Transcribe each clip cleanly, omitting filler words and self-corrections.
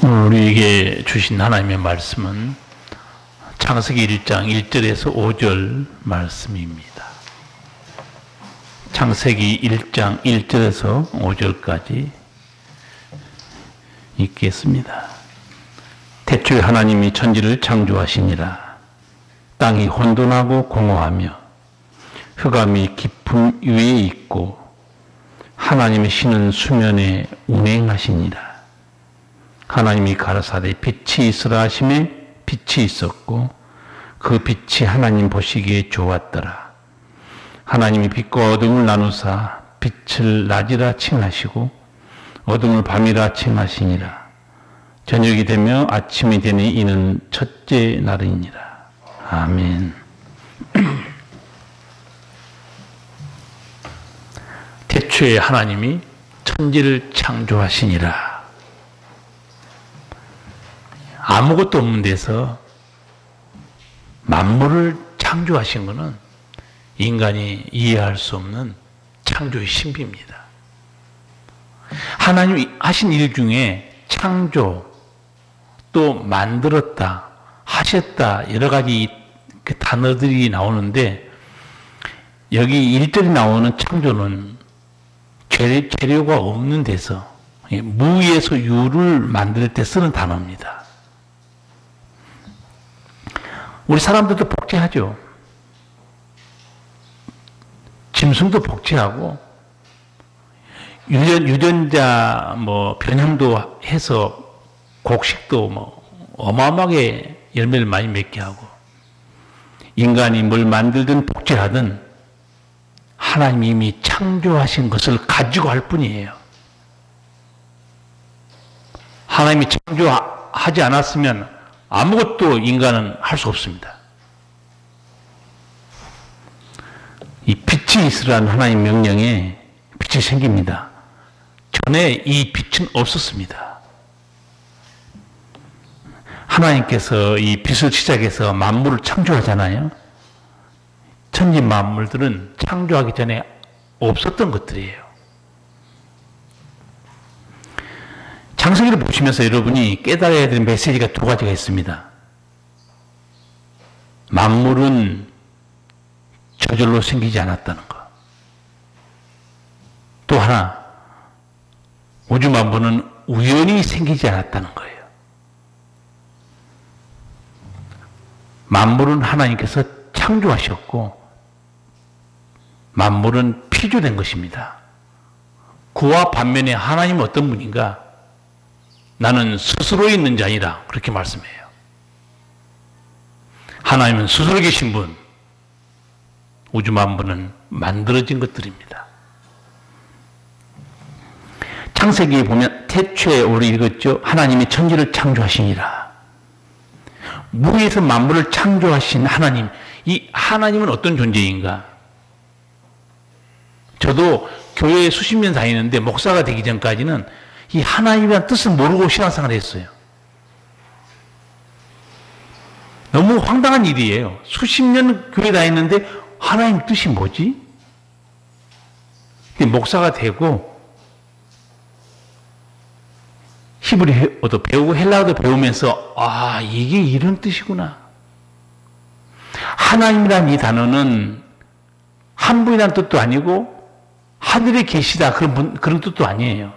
오늘 우리에게 주신 하나님의 말씀은 창세기 1장 1절에서 5절 말씀입니다. 창세기 1장 1절에서 5절까지 읽겠습니다. 태초에 하나님이 천지를 창조하시니라. 땅이 혼돈하고 공허하며 흑암이 깊음 위에 있고 하나님의 신은 수면에 운행하시니라. 하나님이 가라사대 빛이 있으라 하시매 빛이 있었고 그 빛이 하나님 보시기에 좋았더라. 하나님이 빛과 어둠을 나누사 빛을 낮이라 칭하시고 어둠을 밤이라 칭하시니라. 저녁이 되며 아침이 되니 이는 첫째 날이니라. 아멘. 태초에 하나님이 천지를 창조하시니라. 아무것도 없는 데서 만물을 창조하신 것은 인간이 이해할 수 없는 창조의 신비입니다. 하나님이 하신 일 중에 창조, 또 만들었다, 하셨다, 여러 가지 그 단어들이 나오는데 여기 1절에 나오는 창조는 재료가 없는 데서 무에서 유를 만들 때 쓰는 단어입니다. 우리 사람들도 복제하죠. 짐승도 복제하고 유전자 변형도 해서 곡식도 어마어마하게 열매를 많이 맺게 하고 인간이 뭘 만들든 복제하든 하나님이 이미 창조하신 것을 가지고 할 뿐이에요. 하나님이 창조하지 않았으면 아무것도 인간은 할 수 없습니다. 이 빛이 있으라는 하나님 명령에 빛이 생깁니다. 전에 이 빛은 없었습니다. 하나님께서 이 빛을 시작해서 만물을 창조하잖아요. 천지 만물들은 창조하기 전에 없었던 것들이에요. 창세기를 보시면서 여러분이 깨달아야 될 메시지가 두 가지가 있습니다. 만물은 저절로 생기지 않았다는 것. 또 하나, 우주 만물은 우연히 생기지 않았다는 거예요. 만물은 하나님께서 창조하셨고 만물은 피조된 것입니다. 그와 반면에 하나님은 어떤 분인가? 나는 스스로 있는 자이라 그렇게 말씀해요. 하나님은 스스로 계신 분, 우주 만물은 만들어진 것들입니다. 창세기에 보면 태초에 우리 읽었죠. 하나님이 천지를 창조하시니라. 무에서 만물을 창조하신 하나님, 이 하나님은 어떤 존재인가? 저도 교회에 수십 년 다니는데 목사가 되기 전까지는 이 하나님이라는 뜻을 모르고 신앙생활을 했어요. 너무 황당한 일이에요. 수십 년 교회 다녔는데 하나님 뜻이 뭐지? 목사가 되고 히브리어도 배우고 헬라어도 배우면서 이게 이런 뜻이구나. 하나님이라는 이 단어는 한 분이라는 뜻도 아니고 하늘에 계시다 그런 뜻도 아니에요.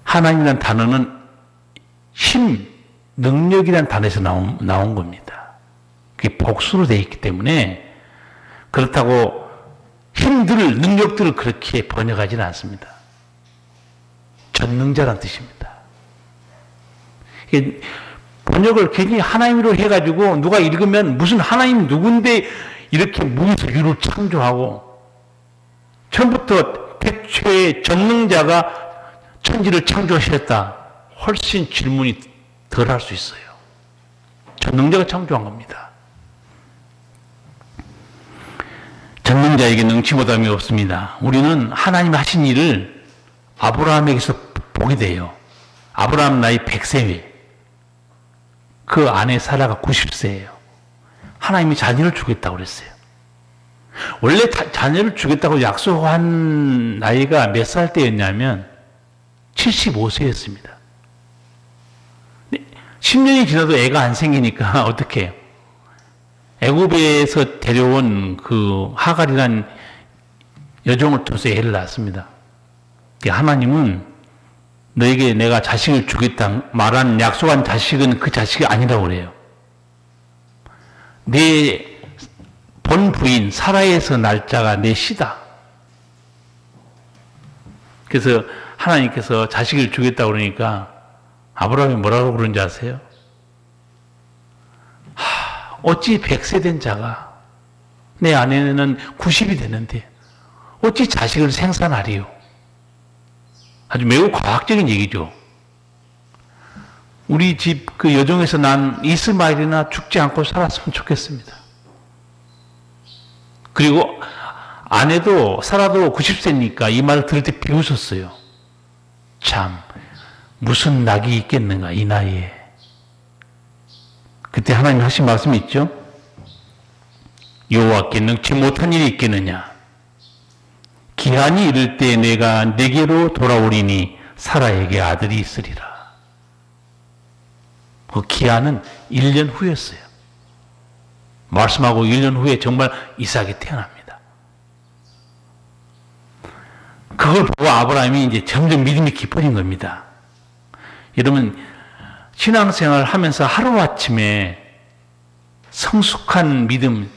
하나님이라는 단어는 힘, 능력이라는 단어에서 나온 겁니다. 그게 복수로 되어 있기 때문에 그렇다고 힘들을, 능력들을 그렇게 번역하지는 않습니다. 전능자란 뜻입니다. 번역을 괜히 하나님으로 해가지고 누가 읽으면 무슨 하나님 누군데 이렇게 무에서 유를 창조하고 처음부터 태초에 전능자가 천지를 창조하셨다. 훨씬 질문이 덜 할 수 있어요. 전능자가 창조한 겁니다. 전능자에게 능치보담이 없습니다. 우리는 하나님 하신 일을 아브라함에게서 보게 돼요. 아브라함 나이 100세에 그 아내 사라가 90세예요. 하나님이 자녀를 주겠다고 그랬어요. 원래 자녀를 주겠다고 약속한 나이가 몇 살 때였냐면 75세였습니다. 10년이 지나도 애가 안 생기니까 어떻게 해요? 애굽에서 데려온 그 하갈이란 여종을 통해서 애를 낳았습니다. 하나님은 너에게 내가 자식을 주겠다 말한 약속한 자식은 그 자식이 아니라고 그래요. 내 본 부인 사라에서 날짜가 내 시다. 그래서 하나님께서 자식을 주겠다고 그러니까 아브라함이 뭐라고 그런지 아세요? 어찌 100세 된 자가 내 아내는 90이 되는데 어찌 자식을 생산하리요? 아주 매우 과학적인 얘기죠. 우리 집 그 여종에서 난 이스마엘이나 죽지 않고 살았으면 좋겠습니다. 그리고 아내도 사라도 90세니까 이 말을 들을 때 비웃었어요. 참 무슨 낙이 있겠는가 이 나이에. 그때 하나님 하신 말씀이 있죠. 여호와께 능치 못한 일이 있겠느냐. 기한이 이를 때 내가 내게로 돌아오리니 사라에게 아들이 있으리라. 그 기한은 1년 후였어요. 말씀하고 1년 후에 정말 이삭이 태어납니다. 그걸 보고 아브라함이 이제 점점 믿음이 깊어진 겁니다. 여러분, 신앙생활 하면서 하루아침에 성숙한 믿음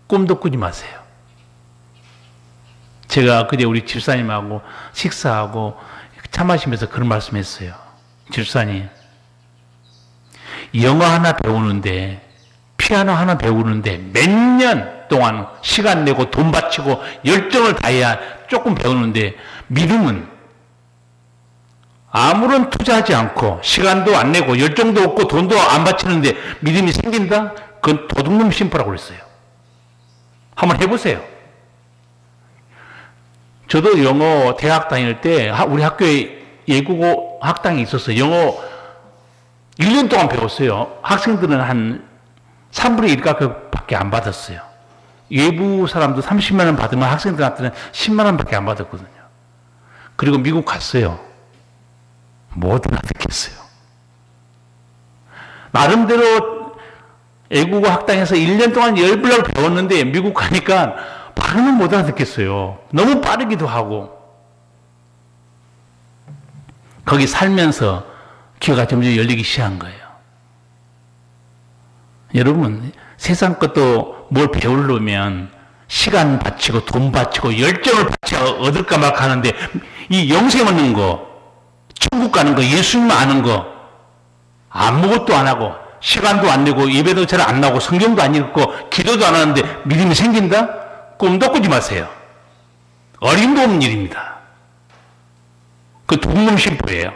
꿈도 꾸지 마세요. 제가 그제 우리 집사님하고 식사하고 차 마시면서 그런 말씀 했어요. 집사님, 영어 하나 배우는데 피아노 하나 배우는데 몇 년 동안 시간 내고 돈 바치고 열정을 다해야 조금 배우는데 믿음은 아무런 투자하지 않고 시간도 안 내고 열정도 없고 돈도 안 바치는데 믿음이 생긴다? 그건 도둑놈 심보라고 그랬어요. 한번 해보세요. 저도 영어 대학 다닐 때 우리 학교에 예국어 학당이 있었어요. 영어 1년 동안 배웠어요. 학생들은 한 3분의 1가격밖에 안 받았어요. 외부 사람도 30만 원 받으면 학생들한테는 10만 원밖에 안 받았거든요. 그리고 미국 갔어요. 못 알아듣겠어요. 나름대로 애국어 학당에서 1년 동안 열불나게 배웠는데 미국 가니까 발음은 못 알아듣겠어요. 너무 빠르기도 하고. 거기 살면서 귀가 점점 열리기 시작한 거예요. 여러분, 세상 것도 뭘 배우려면 시간 바치고 돈 바치고 열정을 바쳐 얻을까 말까 하는데 이 영생 얻는 거, 천국 가는 거, 예수님 아는 거 아무것도 안 하고 시간도 안 내고 예배도 잘 안 나오고 성경도 안 읽고 기도도 안 하는데 믿음이 생긴다? 꿈도 꾸지 마세요. 어림도 없는 일입니다. 그 도둑놈 심보예요.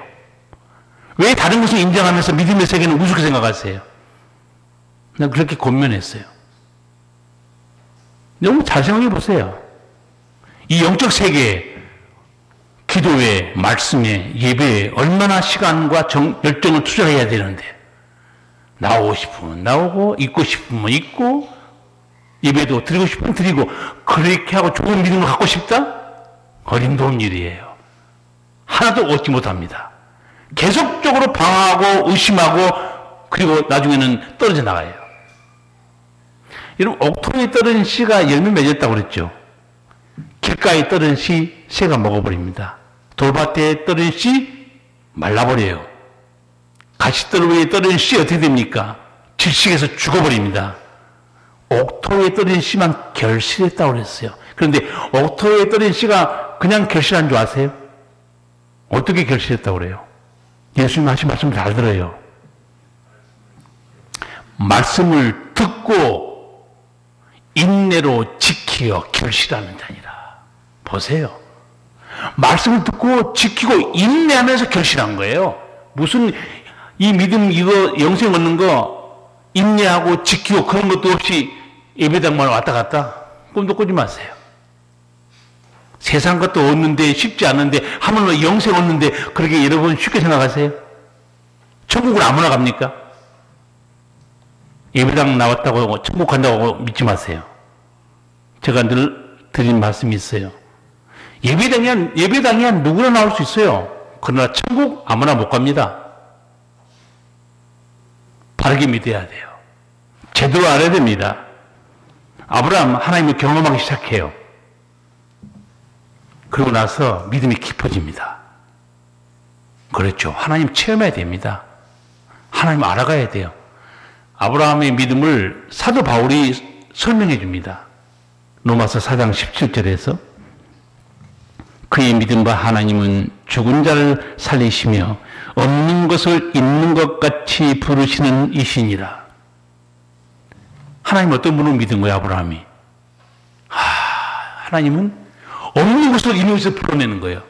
왜 다른 것을 인정하면서 믿음의 세계는 우습게 생각하세요? 난 그렇게 권면했어요. 너무 잘 생각해 보세요. 이 영적 세계, 기도에, 말씀에, 예배에 얼마나 시간과 열정을 투자해야 되는데 나오고 싶으면 나오고 있고 싶으면 있고 예배도 드리고 싶으면 드리고 그렇게 하고 좋은 믿음을 갖고 싶다? 어림도 없는 일이에요. 하나도 얻지 못합니다. 계속적으로 방황하고 의심하고 그리고 나중에는 떨어져 나가요. 여러분, 옥토에 떨어진 씨가 열매 맺었다고 그랬죠. 길가에 떨어진 씨 새가 먹어버립니다. 돌밭에 떨어진 씨 말라버려요. 가시떨 위에 떨어진 씨 어떻게 됩니까? 질식해서 죽어버립니다. 옥토에 떨어진 씨만 결실했다고 그랬어요. 그런데 옥토에 떨어진 씨가 그냥 결실한 줄 아세요? 어떻게 결실했다고 그래요? 예수님 하신 말씀 잘 들어요. 말씀을 듣고 인내로 지키어 결실하는 자니라. 보세요. 말씀을 듣고 지키고 인내하면서 결실한 거예요. 무슨 이 믿음 이거 영생 얻는 거 인내하고 지키고 그런 것도 없이 예배당만 왔다 갔다 꿈도 꾸지 마세요. 세상 것도 얻는데 쉽지 않은데 하물며 영생 얻는데 그렇게 여러분 쉽게 생각하세요? 천국을 아무나 갑니까? 예배당 나왔다고 천국 간다고 믿지 마세요. 제가 늘 드린 말씀이 있어요. 예배당이야 누구나 나올 수 있어요. 그러나 천국 아무나 못 갑니다. 바르게 믿어야 돼요. 제대로 알아야 됩니다. 아브라함 하나님을 경험하기 시작해요. 그러고 나서 믿음이 깊어집니다. 그렇죠. 하나님 체험해야 됩니다. 하나님 알아가야 돼요. 아브라함의 믿음을 사도 바울이 설명해 줍니다. 로마서 4장 17절에서 그의 믿음과 하나님은 죽은 자를 살리시며 없는 것을 있는 것 같이 부르시는 이시니라. 하나님 어떤 분을 믿은 거예요, 아브라함이? 하나님은 없는 것을 있는 것을 풀어내는 거예요.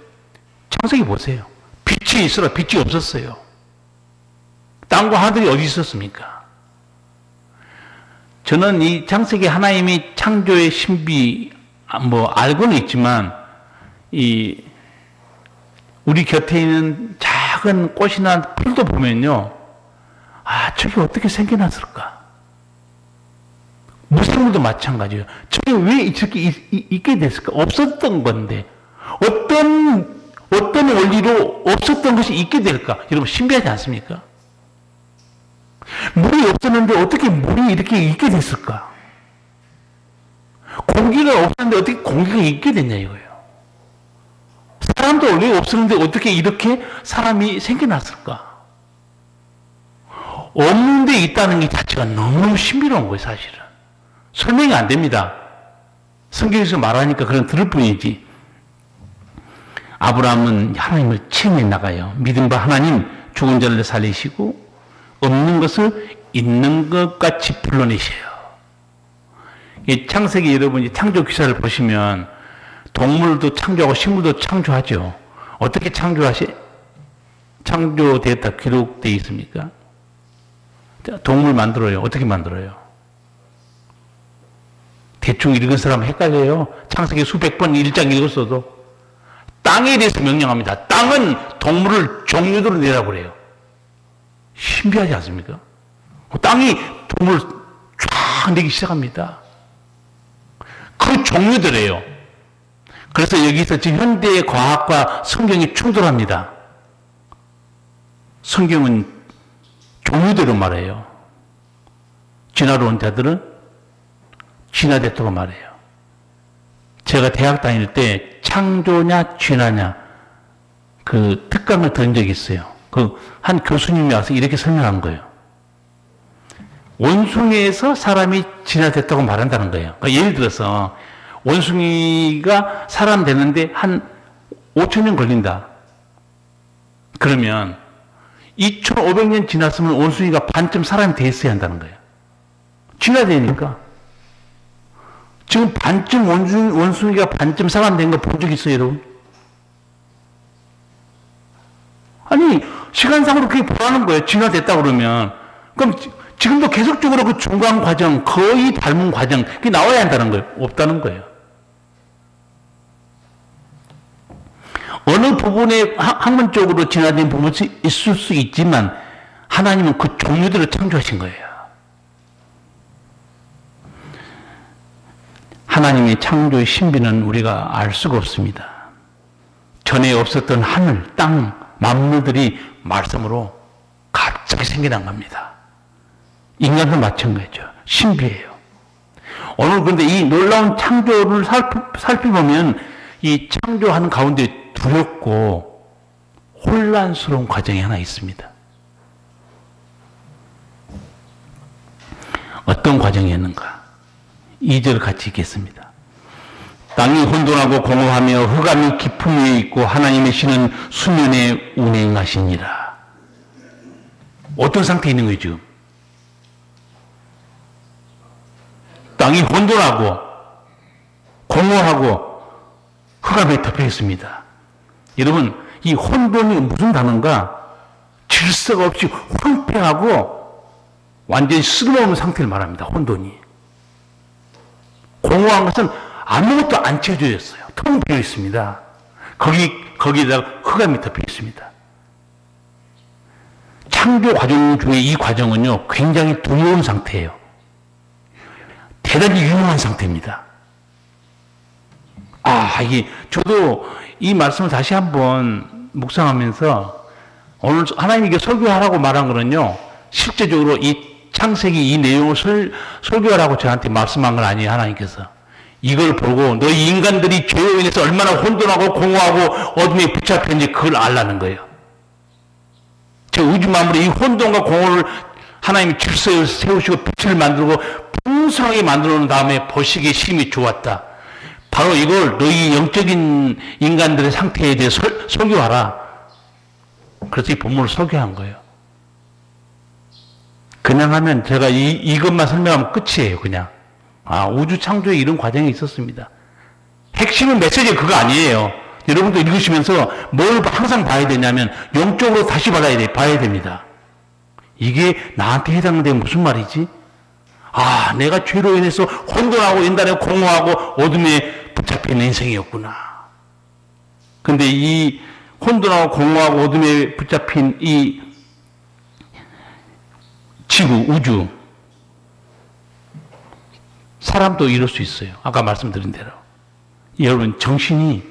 창세기 보세요. 빛이 있으라 빛이 없었어요. 땅과 하늘이 어디 있었습니까? 저는 이 창세기 하나님이 창조의 신비 알고는 있지만 우리 곁에 있는 작은 꽃이나 풀도 보면요, 저게 어떻게 생겨났을까? 무생물도 마찬가지예요. 저게 왜 이렇게 있게 됐을까? 없었던 건데 어떤 원리로 없었던 것이 있게 될까? 여러분 신비하지 않습니까? 물이 없었는데 어떻게 물이 이렇게 있게 됐을까? 공기가 없었는데 어떻게 공기가 있게 됐냐 이거예요. 사람도 원래 없었는데 어떻게 이렇게 사람이 생겨났을까? 없는 데 있다는 게 자체가 너무 신비로운 거예요, 사실은. 설명이 안 됩니다. 성경에서 말하니까 그런 들을 뿐이지. 아브라함은 하나님을 체험해 나가요. 믿음과 하나님, 죽은 자를 살리시고 없는 것을 있는 것 같이 불러내셔요. 이 창세기 여러분이 창조 기사를 보시면 동물도 창조하고 식물도 창조하죠. 어떻게 창조되었다 기록되어 있습니까? 동물 만들어요. 어떻게 만들어요? 대충 읽은 사람 헷갈려요. 창세기 수백 번 1장 읽었어도. 땅에 대해서 명령합니다. 땅은 동물을 종류대로 내라고 그래요. 신비하지 않습니까? 땅이 동물을 쫙 내기 시작합니다. 그 종류대로예요. 그래서 여기서 지금 현대의 과학과 성경이 충돌합니다. 성경은 종류대로 말해요. 진화론 자들은 진화됐다고 말해요. 제가 대학 다닐 때 창조냐 진화냐 그 특강을 들은 적이 있어요. 그 한 교수님이 와서 이렇게 설명한 거예요. 원숭이에서 사람이 진화됐다고 말한다는 거예요. 그러니까 예를 들어서 원숭이가 사람 되는데 한 5,000년 걸린다. 그러면 2,500년 지났으면 원숭이가 반쯤 사람이 됐어야 한다는 거예요. 진화되니까. 지금 반쯤 원숭이가 반쯤 사람 된 거 본 적 있어요, 여러분? 아니, 시간상으로 그게 보라는 거예요. 진화됐다 그러면. 그럼 지금도 계속적으로 그 중간 과정, 거의 닮은 과정, 그게 나와야 한다는 거예요. 없다는 거예요. 어느 부분에 학문적으로 진화된 부분이 있을 수 있지만 하나님은 그 종류대로 창조하신 거예요. 하나님의 창조의 신비는 우리가 알 수가 없습니다. 전에 없었던 하늘, 땅, 만물들이 말씀으로 갑자기 생겨난 겁니다. 인간도 마찬가지죠. 신비해요. 오늘 그런데 이 놀라운 창조를 살펴보면 이 창조하는 가운데 두렵고 혼란스러운 과정이 하나 있습니다. 어떤 과정이었는가? 2절 같이 읽겠습니다. 땅이 혼돈하고 공허하며 흑암이 깊음 위에 있고 하나님의 신은 수면에 운행하시니라. 어떤 상태에 있는 거예요, 지금? 땅이 혼돈하고 공허하고 흑암에 덮여 있습니다. 여러분, 이 혼돈이 무슨 단어인가? 질서가 없이 황폐하고 완전히 쓸모없는 상태를 말합니다. 혼돈이. 공허한 것은 아무것도 안 채워져 있어요. 텅 비어 있습니다. 거기에다가 흑암이 덮여 있습니다. 창조 과정 중에 이 과정은요, 굉장히 두려운 상태예요. 대단히 유명한 상태입니다. 저도 이 말씀을 다시 한번 묵상하면서 오늘 하나님이 설교하라고 말한 거는요, 실제적으로 이 창세기 이 내용을 설교하라고 저한테 말씀한 건 아니에요, 하나님께서. 이걸 보고 너희 인간들이 죄로 인해서 얼마나 혼돈하고 공허하고 어둠에 붙잡혔는지 그걸 알라는 거예요. 저 우주 만물의 이 혼돈과 공허를 하나님이 질서에 세우시고 빛을 만들고 풍성하게 만들어 놓은 다음에 보시기에 심히 좋았다. 바로 이걸 너희 영적인 인간들의 상태에 대해 설교하라. 그래서 이 본문을 설교한 거예요. 그냥 하면 제가 이것만 설명하면 끝이에요, 그냥. 우주 창조에 이런 과정이 있었습니다. 핵심은 메시지가 그거 아니에요. 여러분도 읽으시면서 뭘 항상 봐야 되냐면 영적으로 다시 봐야 됩니다. 이게 나한테 해당되는 무슨 말이지? 내가 죄로 인해서 혼돈하고 인간에 공허하고 어둠에 붙잡힌 인생이었구나. 근데 이 혼돈하고 공허하고 어둠에 붙잡힌 이 지구, 우주, 사람도 이럴 수 있어요. 아까 말씀드린 대로. 여러분, 정신이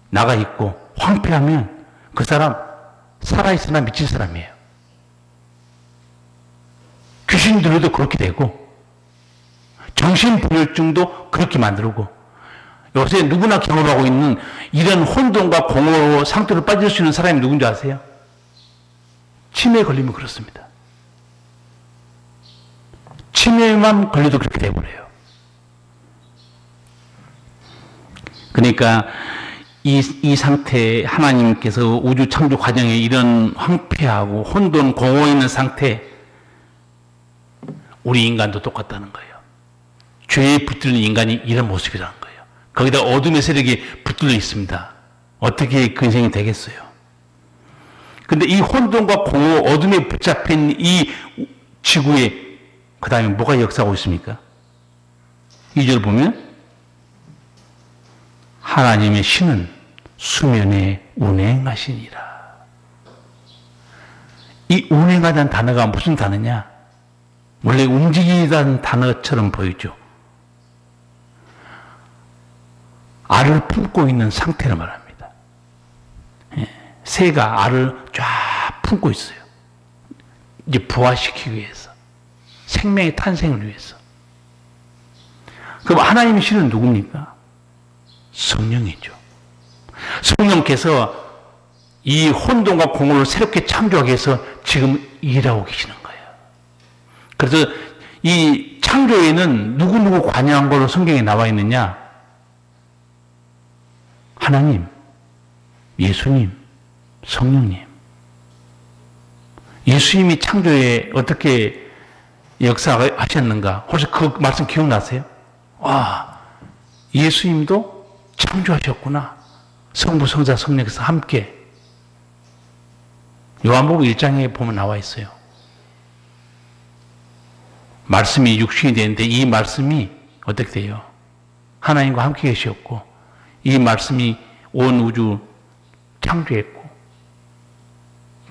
나가 있고 황폐하면 그 사람 살아있으나 미친 사람이에요. 귀신 들려도 그렇게 되고 정신분열증도 그렇게 만들고 요새 누구나 경험하고 있는 이런 혼돈과 공허 상태로 빠질 수 있는 사람이 누군지 아세요? 치매에 걸리면 그렇습니다. 치매만 걸려도 그렇게 돼버려요. 그러니까 이 상태에 하나님께서 우주 창조 과정에 이런 황폐하고 혼돈, 공허 있는 상태, 우리 인간도 똑같다는 거예요. 죄에 붙들린 인간이 이런 모습이라는 거예요. 거기다 어둠의 세력이 붙들려 있습니다. 어떻게 그 인생이 되겠어요? 근데 이 혼돈과 공허, 어둠에 붙잡힌 이 지구에 그 다음에 뭐가 역사하고 있습니까? 2절 보면 하나님의 신은 수면에 운행하시니라. 이 운행하다는 단어가 무슨 단어냐? 원래 움직이다는 단어처럼 보이죠. 알을 품고 있는 상태를 말합니다. 새가 알을 쫙 품고 있어요. 이제 부화시키기 위해서. 생명의 탄생을 위해서. 그럼 하나님의 신은 누굽니까? 성령이죠. 성령께서 이 혼돈과 공허를 새롭게 창조하기 위해서 지금 일하고 계시는 거예요. 그래서 이 창조에는 누구누구 관여한 걸로 성경에 나와 있느냐? 하나님, 예수님, 성령님. 예수님이 창조에 어떻게 역사하셨는가? 혹시 그 말씀 기억나세요? 예수님도 창조하셨구나. 성부, 성자, 성령께서 함께. 요한복음 1장에 보면 나와 있어요. 말씀이 육신이 되는데 이 말씀이 어떻게 돼요? 하나님과 함께 계셨고 이 말씀이 온 우주 창조했고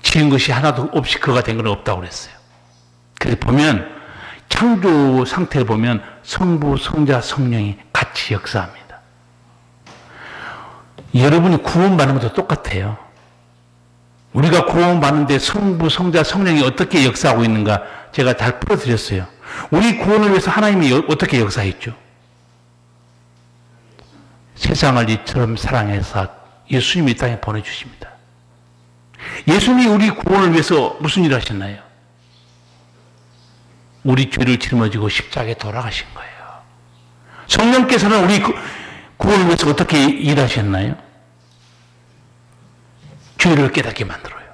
지은 것이 하나도 없이 그가 된 건 없다고 그랬어요. 그래서 보면 창조 상태를 보면 성부, 성자, 성령이 같이 역사합니다. 여러분이 구원받는 것도 똑같아요. 우리가 구원받는데 성부, 성자, 성령이 어떻게 역사하고 있는가 제가 잘 풀어드렸어요. 우리 구원을 위해서 하나님이 어떻게 역사했죠? 세상을 이처럼 사랑해서 예수님이 이 땅에 보내주십니다. 예수님이 우리 구원을 위해서 무슨 일을 하셨나요? 우리 죄를 짊어지고 십자가에 돌아가신 거예요. 성령께서는 우리 구원을 위해서 어떻게 일하셨나요? 죄를 깨닫게 만들어요.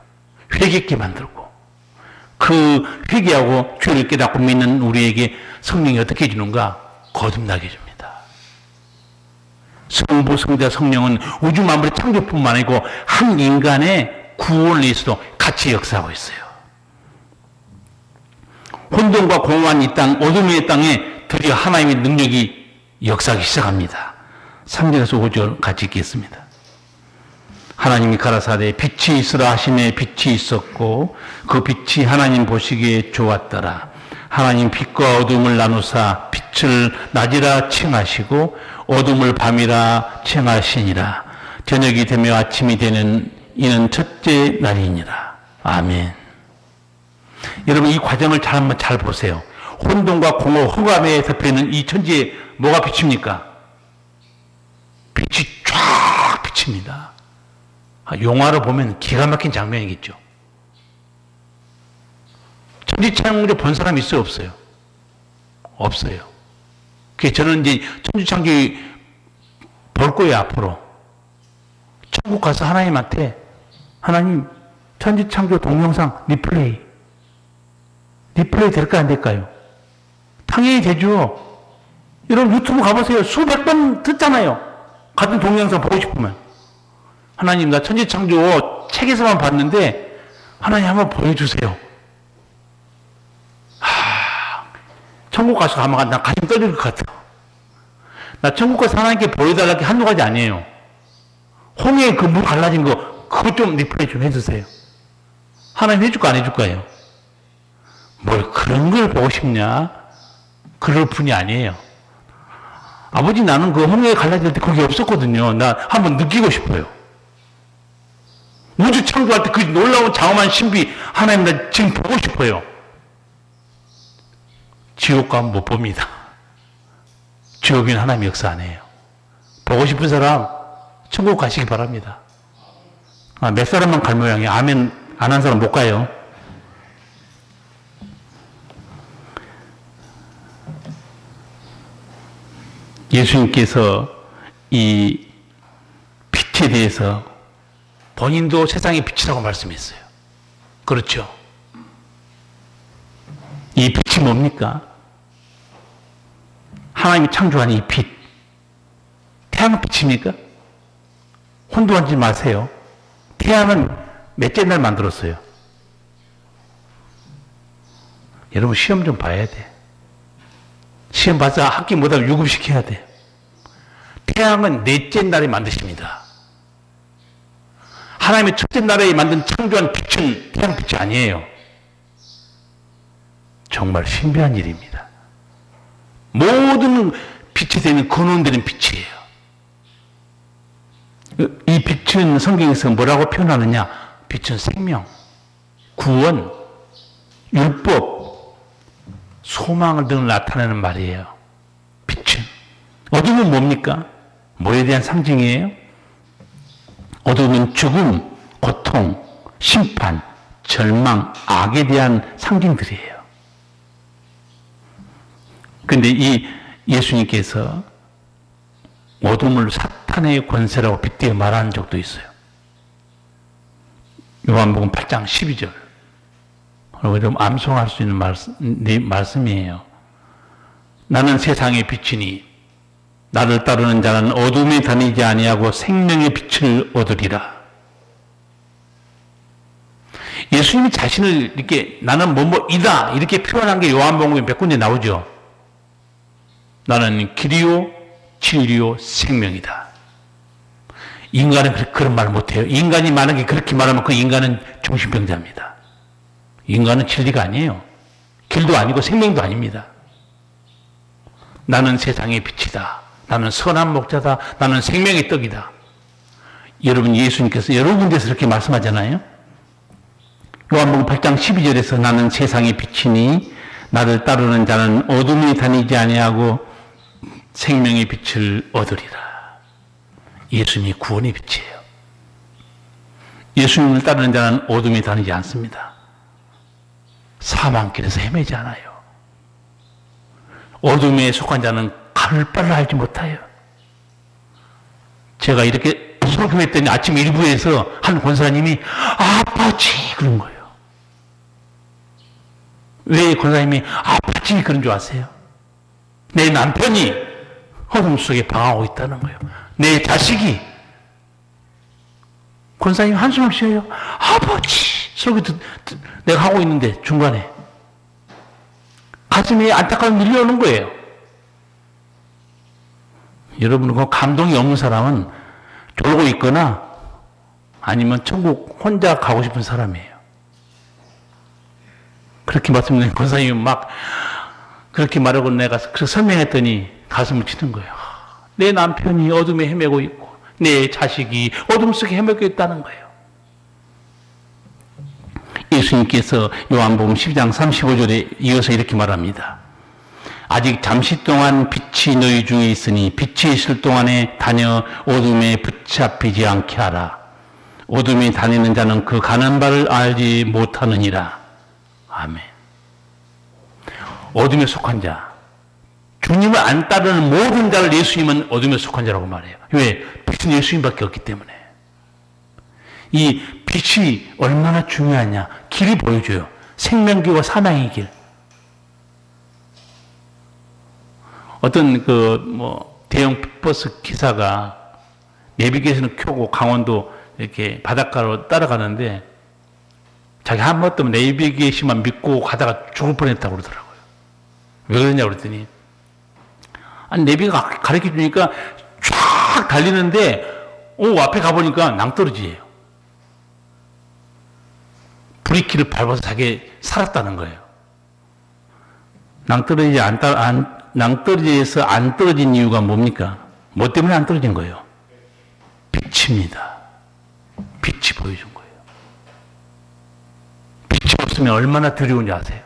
회개케 만들고 그 회개하고 죄를 깨닫고 믿는 우리에게 성령이 어떻게 해주는가? 거듭나게 해줍니다. 성부, 성자, 성령은 우주 만물의 창조뿐만 아니고 한 인간의 구원을 위해서도 같이 역사하고 있어요. 혼돈과 공허한 이 땅, 어둠의 땅에 드디어 하나님의 능력이 역사하기 시작합니다. 3절에서 5절 같이 읽겠습니다. 하나님이 가라사대 빛이 있으라 하시매 빛이 있었고 그 빛이 하나님 보시기에 좋았더라. 하나님 빛과 어둠을 나누사 빛을 낮이라 칭하시고 어둠을 밤이라 칭하시니라. 저녁이 되며 아침이 되는 이는 첫째 날이니라. 아멘. 여러분 이 과정을 한번 잘 보세요. 혼돈과 공허, 흑암에 덮여 있는 이 천지에 뭐가 비칩니까? 빛이 쫙 비칩니다. 영화로 보면 기가 막힌 장면이겠죠. 천지창조 본 사람이 있어요, 없어요? 없어요. 그래서 저는 이제 천지창조 볼 거예요, 앞으로. 천국 가서 하나님한테, 하나님, 천지창조 동영상 리플레이 될까, 안 될까요? 당연히 되죠. 여러분 유튜브 가보세요. 수백 번 듣잖아요. 같은 동영상 보고 싶으면. 하나님, 나 천지창조 책에서만 봤는데, 하나님 한번 보여주세요. 천국 가서 가면 나 가슴 떨릴 것 같아. 나 천국 가서 하나님께 보여달라는 게 한두 가지 아니에요. 홍해에 그 물 갈라진 거, 그거 좀 리플레이 좀 해주세요. 하나님 해줄까, 안 해줄까요? 뭘 그런 걸 보고 싶냐? 그럴 분이 아니에요. 아버지, 나는 그 홍해에 갈라질 때 거기 없었거든요. 나 한번 느끼고 싶어요. 우주 창조할 때 그 놀라운 장엄한 신비, 하나님 나 지금 보고 싶어요. 지옥 가면 못 봅니다. 지옥에는 하나님 역사 안 해요. 보고 싶은 사람 천국 가시기 바랍니다. 몇 사람만 갈 모양이에요. 아멘 안 한 사람 못 가요. 예수님께서 이 빛에 대해서 본인도 세상의 빛이라고 말씀했어요. 그렇죠? 이 빛이 뭡니까? 하나님이 창조한 이 빛. 태양은 빛입니까? 혼돈하지 마세요. 태양은 몇째 날 만들었어요? 여러분 시험 좀 봐야 돼. 시험 봐서 학기 못하면 유급시켜야 돼. 태양은 넷째 날에 만드십니다. 하나님의 첫째 날에 만든 창조한 빛은 태양빛이 아니에요. 정말 신비한 일입니다. 모든 빛이 되는 근원되는 빛이에요. 이 빛은 성경에서 뭐라고 표현하느냐? 빛은 생명, 구원, 율법, 소망을 등을 나타내는 말이에요. 빛은. 어둠은 뭡니까? 뭐에 대한 상징이에요? 어둠은 죽음, 고통, 심판, 절망, 악에 대한 상징들이에요. 근데 이 예수님께서 어둠을 사탄의 권세라고 빗대어 말하는 적도 있어요. 요한복음 8장 12절. 그리고 좀 암송할 수 있는 말씀이에요. 나는 세상의 빛이니 나를 따르는 자는 어둠에 다니지 아니하고 생명의 빛을 얻으리라. 예수님이 자신을 이렇게 나는 뭐뭐이다 이렇게 표현한 게 요한복음에 몇 군데 나오죠. 나는 길이요 진리요 생명이다. 인간은 그런 말 못해요. 인간이 만약에 그렇게 말하면 그 인간은 정신병자입니다. 인간은 진리가 아니에요. 길도 아니고 생명도 아닙니다. 나는 세상의 빛이다. 나는 선한 목자다. 나는 생명의 떡이다. 여러분 예수님께서 여러 군데서 이렇게 말씀하잖아요. 요한복음 8장 12절에서 나는 세상의 빛이니 나를 따르는 자는 어둠에 다니지 아니하고 생명의 빛을 얻으리라. 예수님이 구원의 빛이에요. 예수님을 따르는 자는 어둠에 다니지 않습니다. 사망길에서 헤매지 않아요. 어둠에 속한 자는 칼을 빨라 알지 못해요. 제가 이렇게 설교했더니 아침 일부에서 한 권사님이 아버지 그런 거예요. 왜 권사님이 아버지 그런 줄 아세요? 내 남편이 어둠 속에 방황하고 있다는 거예요. 내 자식이. 권사님 한숨을 쉬어요. 아버지 설교 내가 하고 있는데 중간에 가슴에 안타까움이 밀려오는 거예요. 여러분 그 감동이 없는 사람은 졸고 있거나 아니면 천국 혼자 가고 싶은 사람이에요. 그렇게 말씀드린 권사님이 막 그렇게 말하고 내가 그래서 설명했더니 가슴을 치는 거예요. 내 남편이 어둠에 헤매고 있고 내 자식이 어둠 속에 헤매고 있다는 거예요. 예수님께서 요한복음 12장 35절에 이어서 이렇게 말합니다. 아직 잠시 동안 빛이 너희 중에 있으니 빛이 있을 동안에 다녀 어둠에 붙잡히지 않게 하라. 어둠에 다니는 자는 그 가는 바를 알지 못하느니라. 아멘. 어둠에 속한 자, 주님을 안 따르는 모든 자를 예수님은 어둠에 속한 자라고 말해요. 왜? 빛은 예수님밖에 없기 때문에. 이 빛이 얼마나 중요하냐. 길이 보여줘요. 생명길과 사망의 길. 어떤 대형 버스 기사가 내비게이션을 켜고 강원도 이렇게 바닷가로 따라가는데 자기 한 번 때문에 내비게이션만 믿고 가다가 죽을 뻔했다고 그러더라고요. 왜 그러냐고 그랬더니 아니 내비가 가르쳐 주니까 쫙 달리는데 앞에 가보니까 낭떠러지예요. 브레이크를 밟아서 자기 살았다는 거예요. 낭떠러지에서 안 떨어진 이유가 뭡니까? 뭐 때문에 안 떨어진 거예요? 빛입니다. 빛이 보여준 거예요. 빛이 없으면 얼마나 두려운지 아세요?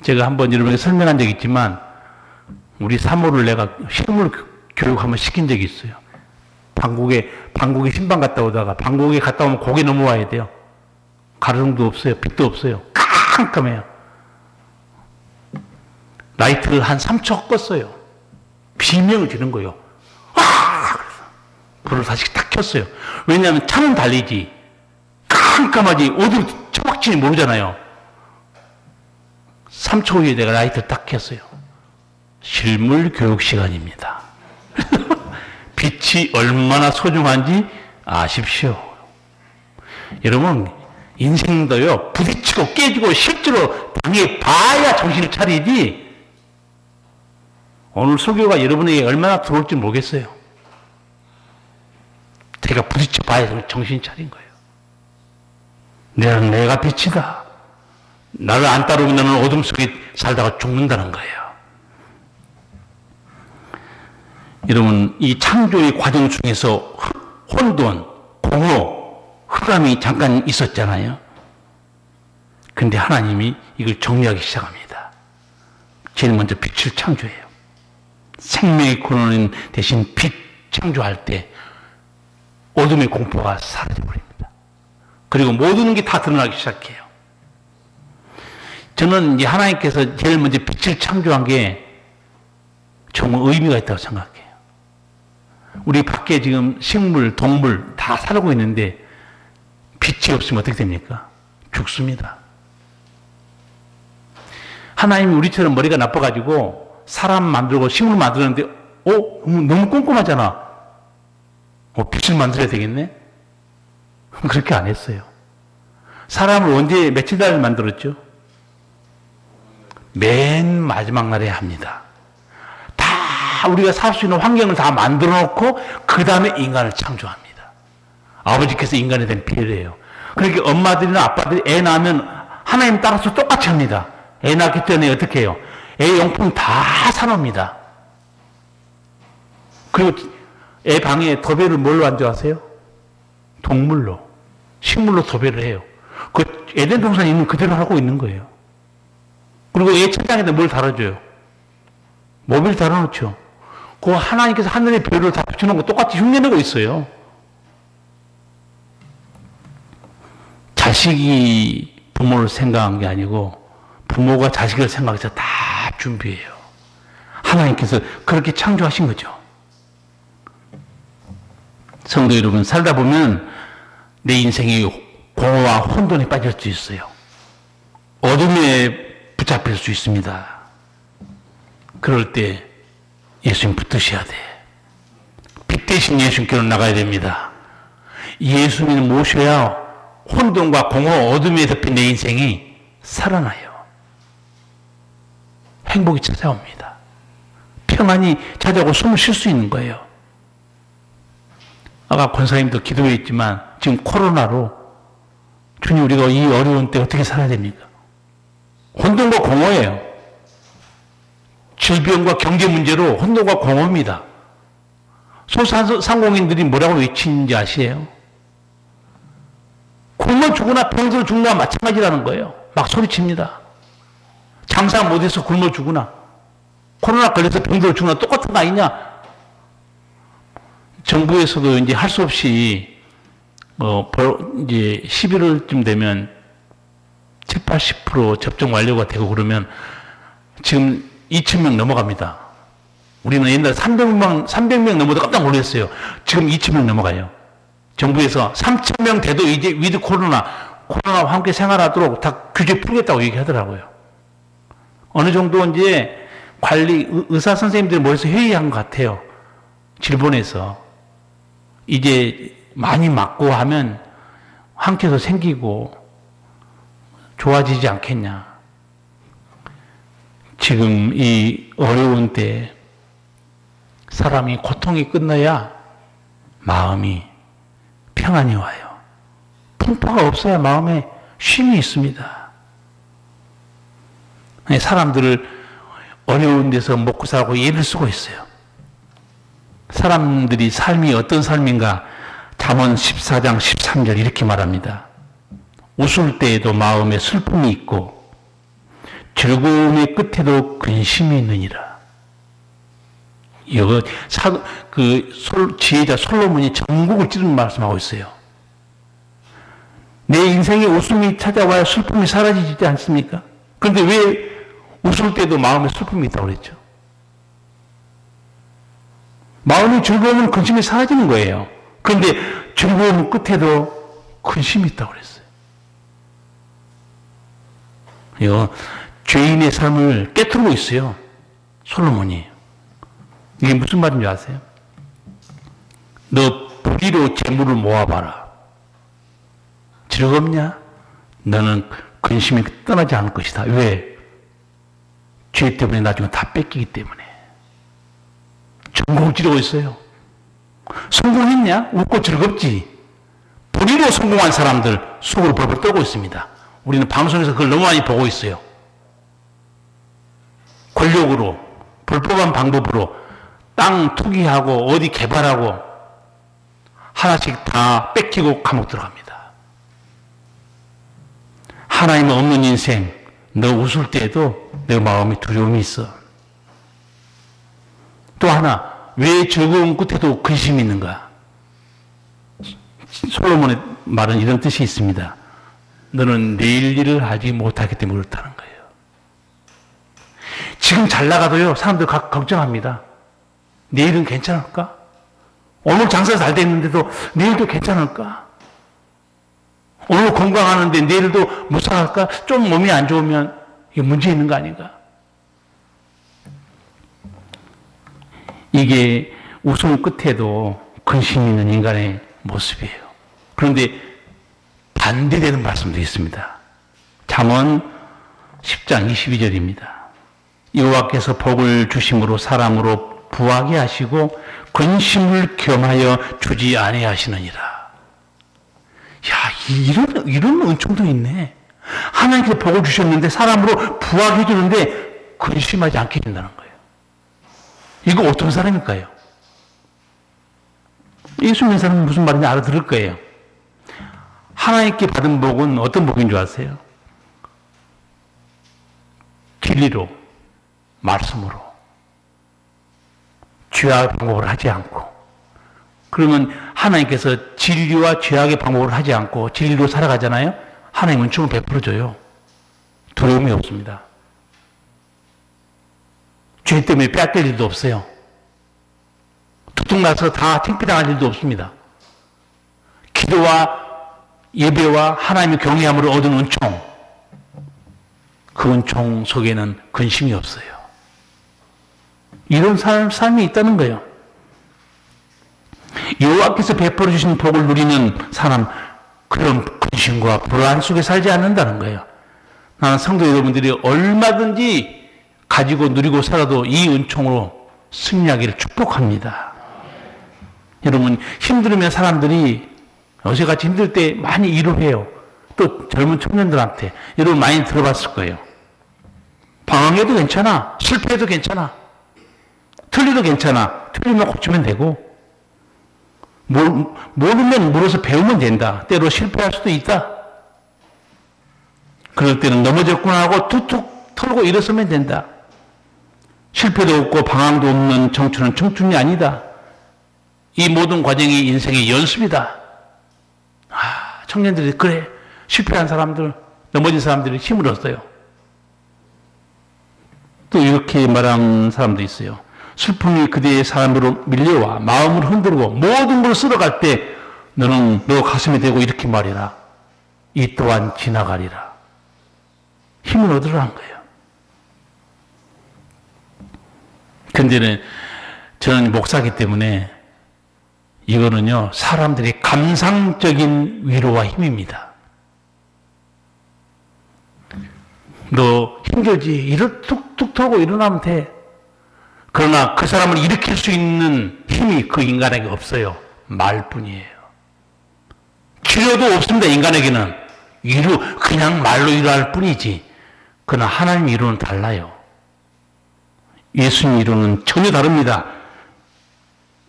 제가 한번 여러분에게 설명한 적이 있지만 우리 사모를 내가 식물 교육 한번 시킨 적이 있어요. 방콕에 신방 갔다 오다가 방콕에 갔다 오면 고개 넘어와야 돼요. 가로등도 없어요. 빛도 없어요. 깜깜해요. 라이트를 한 3초 껐어요. 비명을 지른 거예요. 그래서 불을 다시 딱 켰어요. 왜냐하면 차는 달리지 깜깜하지 어디 처박지니 모르잖아요. 3초 후에 내가 라이트를 딱 켰어요. 실물 교육 시간입니다. 빛이 얼마나 소중한지 아십시오. 여러분 인생도요 부딪히고 깨지고 실제로 당해봐야 정신을 차리지 오늘 설교가 여러분에게 얼마나 들어올지 모르겠어요. 제가 부딪혀봐야 정신이 차린 거예요. 내가 빛이다. 나를 안 따르면 나는 어둠 속에 살다가 죽는다는 거예요. 여러분 이 창조의 과정 중에서 혼돈, 공허, 흑암이 잠깐 있었잖아요. 그런데 하나님이 이걸 정리하기 시작합니다. 제일 먼저 빛을 창조해요. 생명의 근원인 대신 빛 창조할 때 어둠의 공포가 사라져버립니다. 그리고 모든 게 다 드러나기 시작해요. 저는 이제 하나님께서 제일 먼저 빛을 창조한 게 정말 의미가 있다고 생각해요. 우리 밖에 지금 식물, 동물 다 살고 있는데 빛이 없으면 어떻게 됩니까? 죽습니다. 하나님이 우리처럼 머리가 나빠가지고 사람 만들고 식물 만들었는데 너무 꼼꼼하잖아. 빛을 만들어야 되겠네? 그렇게 안 했어요. 사람을 언제 며칠 전에 만들었죠? 맨 마지막 날에 합니다. 다 우리가 살 수 있는 환경을 다 만들어 놓고 그 다음에 인간을 창조합니다. 아버지께서 인간에 대한 배려예요. 그러니까 엄마들이나 아빠들이 애 낳으면 하나님 따라서 똑같이 합니다. 애 낳기 전에 어떻게 해요? 애 용품 다 사놓습니다. 그리고 애 방에 도배를 뭘로 안 좋아하세요? 동물로, 식물로 도배를 해요. 그 에덴 동산에 있는 그대로 하고 있는 거예요. 그리고 애 책장에다 뭘 달아줘요? 모빌 달아놓죠. 그 하나님께서 하늘의 별을 다 붙여놓은 거 똑같이 흉내내고 있어요. 자식이 부모를 생각한 게 아니고 부모가 자식을 생각해서 다 준비해요. 하나님께서 그렇게 창조하신 거죠. 성도 여러분, 살다 보면 내 인생이 공허와 혼돈에 빠질 수 있어요. 어둠에 붙잡힐 수 있습니다. 그럴 때 예수님 붙드셔야 돼. 빛 대신 예수님께로 나가야 됩니다. 예수님을 모셔야 혼돈과 공허, 어둠에 덮인 내 인생이 살아나요. 행복이 찾아옵니다. 평안이 찾아오고 숨을 쉴 수 있는 거예요. 아까 권사님도 기도해 있지만 지금 코로나로 주님 우리가 이 어려운 때 어떻게 살아야 됩니까? 혼돈과 공허예요. 질병과 경제 문제로 혼돈과 공허입니다. 소상공인들이 뭐라고 외치는지 아시에요? 굶어 죽거나 병들어 죽거나 마찬가지라는 거예요. 막 소리칩니다. 장사 못해서 굶어 죽거나 코로나 걸려서 병들어 죽거나 똑같은 거 아니냐? 정부에서도 이제 할 수 없이 이제 11월쯤 되면 7, 80% 접종 완료가 되고 그러면 지금 2,000명 넘어갑니다. 우리는 옛날에 300명 넘어도 깜짝 놀랐어요. 지금 2,000명 넘어가요. 정부에서 3,000명 돼도 이제 위드 코로나와 함께 생활하도록 다 규제 풀겠다고 얘기하더라고요. 어느 정도 이제 의사 선생님들 모여서 회의한 것 같아요. 질본에서. 이제 많이 맞고 하면 항체도 생기고 좋아지지 않겠냐. 지금 이 어려운 때 사람이 고통이 끝나야 마음이 평안이 와요. 풍파가 없어야 마음에 쉼이 있습니다. 사람들을 어려운 데서 먹고 살고 예를 쓰고 있어요. 사람들이 삶이 어떤 삶인가? 잠언 14장 13절 이렇게 말합니다. 웃을 때에도 마음에 슬픔이 있고 즐거움의 끝에도 근심이 있느니라. 이거 지혜자 솔로몬이 전국을 찌르는 말씀하고 있어요. 내 인생에 웃음이 찾아와야 슬픔이 사라지지 않습니까? 그런데 왜 웃을 때도 마음에 슬픔이 있다고 그랬죠? 마음이 즐거우면 근심이 사라지는 거예요. 그런데 즐거움 끝에도 근심이 있다고 그랬어요. 이거 죄인의 삶을 깨트리고 있어요. 솔로몬이. 이게 무슨 말인지 아세요? 너 부리로 재물을 모아봐라. 즐겁냐? 너는 근심이 떠나지 않을 것이다. 왜? 죄 때문에 나중에 다 뺏기기 때문에. 전국을 찌르고 있어요. 성공했냐? 웃고 즐겁지. 부리로 성공한 사람들 속을 벌벌 떨고 있습니다. 우리는 방송에서 그걸 너무 많이 보고 있어요. 권력으로, 불법한 방법으로 땅 투기하고 어디 개발하고 하나씩 다 뺏기고 감옥 들어갑니다. 하나님 없는 인생, 너 웃을 때에도 내 마음에 두려움이 있어. 또 하나, 왜 즐거운 끝에도 근심이 있는가? 솔로몬의 말은 이런 뜻이 있습니다. 너는 내일 일을 하지 못하기 때문에 그렇다는 거예요. 지금 잘 나가도요, 사람들 걱정합니다. 내일은 괜찮을까? 오늘 장사 잘 됐는데도 내일도 괜찮을까? 오늘 건강하는데 내일도 무상할까? 좀 몸이 안 좋으면 이게 문제 있는 거 아닌가? 이게 웃음 끝에도 근심이 있는 인간의 모습이에요. 그런데 반대되는 말씀도 있습니다. 잠언 10장 22절입니다. 여호와께서 복을 주심으로 사람으로 부하게 하시고 근심을 겸하여 주지 아니하시느니라. 야, 이런 은총도 있네. 하나님께서 복을 주셨는데 사람으로 부하게 해주는데 근심하지 않게 해준다는 거예요. 이거 어떤 사람일까요? 예수 믿는 사람은 무슨 말인지 알아들을 거예요. 하나님께 받은 복은 어떤 복인 줄 아세요? 진리로, 말씀으로, 죄악의 방법을 하지 않고. 그러면 하나님께서 진리와 죄악의 방법을 하지 않고 진리로 살아가잖아요. 하나님은 은총을 베풀어줘요. 두려움이 없습니다. 죄 때문에 빼앗길 일도 없어요. 두통나서 다 창피당할 일도 없습니다. 기도와 예배와 하나님의 경외함으로 얻은 은총, 그 은총 속에는 근심이 없어요. 이런 삶이 있다는 거예요. 여호와께서 베풀어 주신 복을 누리는 사람, 그런 근심과 불안 속에 살지 않는다는 거예요. 나는 성도 여러분들이 얼마든지 가지고 누리고 살아도 이 은총으로 승리하기를 축복합니다. 여러분, 힘들으면 사람들이 요새같이 힘들 때 많이 위로해요. 또 젊은 청년들한테 여러분 많이 들어봤을 거예요. 방황해도 괜찮아. 실패해도 괜찮아. 틀려도 괜찮아. 틀리면 고치면 되고, 모르면 물어서 배우면 된다. 때로 실패할 수도 있다. 그럴 때는 넘어졌구나 하고 툭툭 털고 일어서면 된다. 실패도 없고 방황도 없는 청춘은 청춘이 아니다. 이 모든 과정이 인생의 연습이다. 청년들이 그래, 실패한 사람들, 넘어진 사람들이 힘을 얻어요. 또 이렇게 말하는 사람도 있어요. 슬픔이 그대의 사람으로 밀려와 마음을 흔들고 모든 걸 쓸어갈 때 너는 너 가슴에 대고 이렇게 말해라. 이 또한 지나가리라. 힘을 얻으라는 거예요. 근데는 저는 목사기 때문에 이거는요, 사람들이 감상적인 위로와 힘입니다. 너 힘들지? 툭툭 털고 일어나면 돼. 그러나 그 사람을 일으킬 수 있는 힘이 그 인간에게 없어요. 말뿐이에요. 치료도 없습니다. 인간에게는. 그냥 말로 위로할 뿐이지. 그러나 하나님 위로는 달라요. 예수님 위로는 전혀 다릅니다.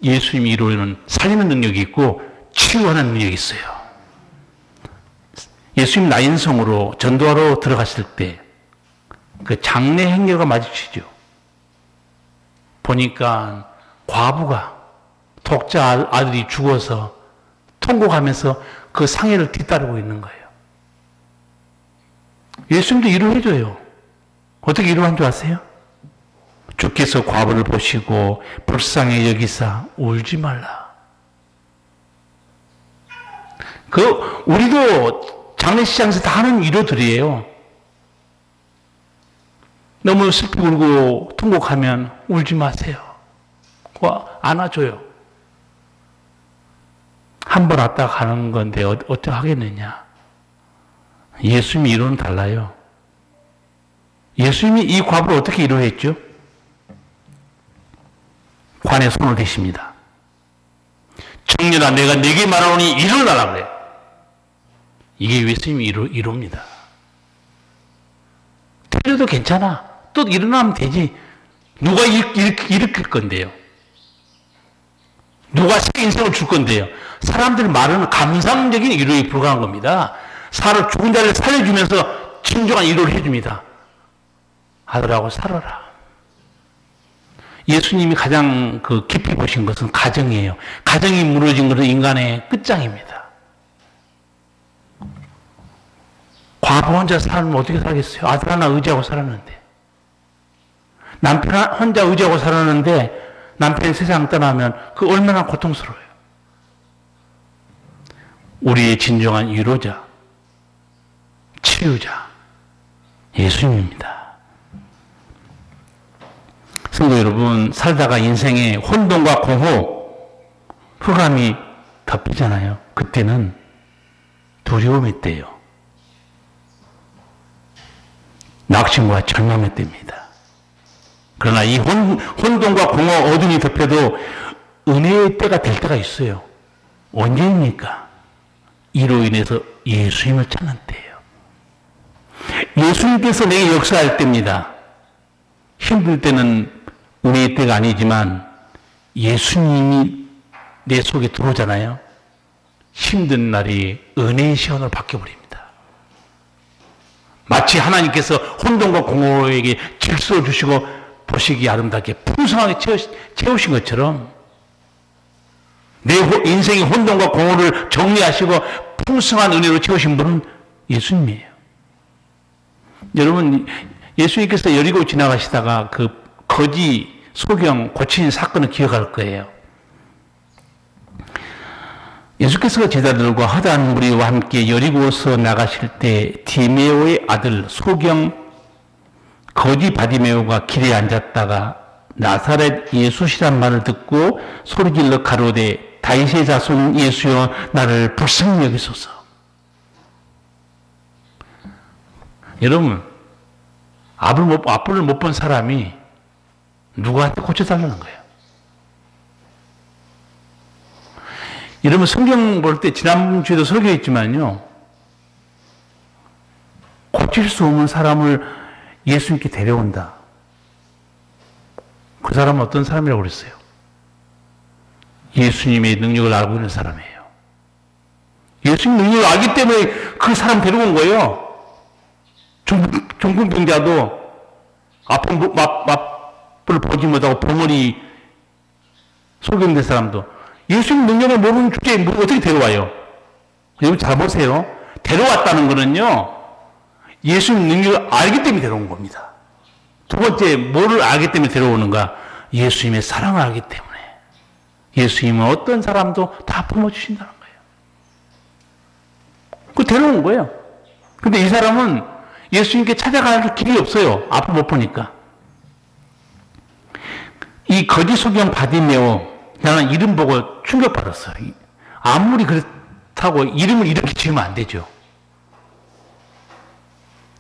예수님 위로에는 살리는 능력이 있고 치유하는 능력이 있어요. 예수님 나인성으로 전도하러 들어갔을 때 그 장례 행렬과 마주치죠. 보니까 과부가 독자 아들이 죽어서 통곡하면서 그 상해를 뒤따르고 있는 거예요. 예수님도 위로해줘요. 어떻게 위로한 줄 아세요? 주께서 과부를 보시고 불쌍히 여기사 울지 말라. 우리도 장례식장에서 다 하는 위로들이에요. 너무 슬피 울고 통곡하면 울지 마세요. 안아줘요. 한 번 왔다 가는 건데 어떻게 하겠느냐. 예수님이 위로는 달라요. 예수님이 이 과부를 어떻게 위로했죠? 관에 손을 대십니다. 청년아, 내가 네게 말하노니 일어나라 그래. 이게 예수님이 위로입니다. 틀려도 괜찮아. 또 일어나면 되지. 누가 일으킬 건데요? 누가 새 인생을 줄 건데요? 사람들 말은 감상적인 위로에 불과한 겁니다. 죽은 자를 살려주면서 진정한 위로를 해줍니다. 아들하고 살아라. 예수님이 가장 깊이 보신 것은 가정이에요. 가정이 무너진 것은 인간의 끝장입니다. 과부 혼자 살면 어떻게 살겠어요? 아들 하나 의지하고 살았는데. 남편 혼자 의지하고 살았는데 남편이 세상 떠나면 그 얼마나 고통스러워요. 우리의 진정한 위로자, 치유자, 예수님입니다. 성도 여러분, 살다가 인생에 혼돈과 공허, 흑암이 덮이잖아요. 그때는 두려움이 때요. 낙심과 절망의 때입니다. 그러나 이 혼돈과 공허, 어둠이 덮여도 은혜의 때가 될 때가 있어요. 언제입니까? 이로 인해서 예수님을 찾는 때예요. 예수님께서 내게 역사할 때입니다. 힘들 때는 은혜의 때가 아니지만 예수님이 내 속에 들어오잖아요. 힘든 날이 은혜의 시간으로 바뀌어버립니다. 마치 하나님께서 혼돈과 공허에게 질서를 주시고 보시기 아름답게 풍성하게 채우신 것처럼 내 인생의 혼돈과 공허를 정리하시고 풍성한 은혜로 채우신 분은 예수님이에요. 여러분, 예수님께서 여리고 지나가시다가 그 거지 소경 고친 사건을 기억할 거예요. 예수께서 제자들과 허다한 무리와 함께 여리고에서 나가실 때 디메오의 아들 소경 거지 바디메오가 길에 앉았다가 나사렛 예수시란 말을 듣고 소리질러 가로되 다윗의 자손 예수여 나를 불쌍히 여기소서. 여러분, 앞을 못 본 사람이 누구한테 고쳐달라는 거예요? 여러분, 성경 볼 때 지난주에도 설교했지만요, 고칠 수 없는 사람을 예수님께 데려온다. 그 사람은 어떤 사람이라고 그랬어요? 예수님의 능력을 알고 있는 사람이에요. 예수님 능력을 알기 때문에 그 사람 데려온 거예요. 중풍병자도 앞을 보지 못하고 봉어리 소경된 사람도 예수님 능력을 모르는 주제에 어떻게 데려와요? 여러분 잘 보세요. 데려왔다는 거는요, 예수님 능력을 알기 때문에 데려온 겁니다. 두 번째, 뭐를 알기 때문에 데려오는가? 예수님의 사랑을 알기 때문에. 예수님은 어떤 사람도 다 품어주신다는 거예요. 그 데려온 거예요. 근데 이 사람은 예수님께 찾아갈 길이 없어요. 앞을 못 보니까. 이 거짓 소경 바디메오, 나는 이름 보고 충격받았어요. 아무리 그렇다고 이름을 이렇게 지으면 안 되죠.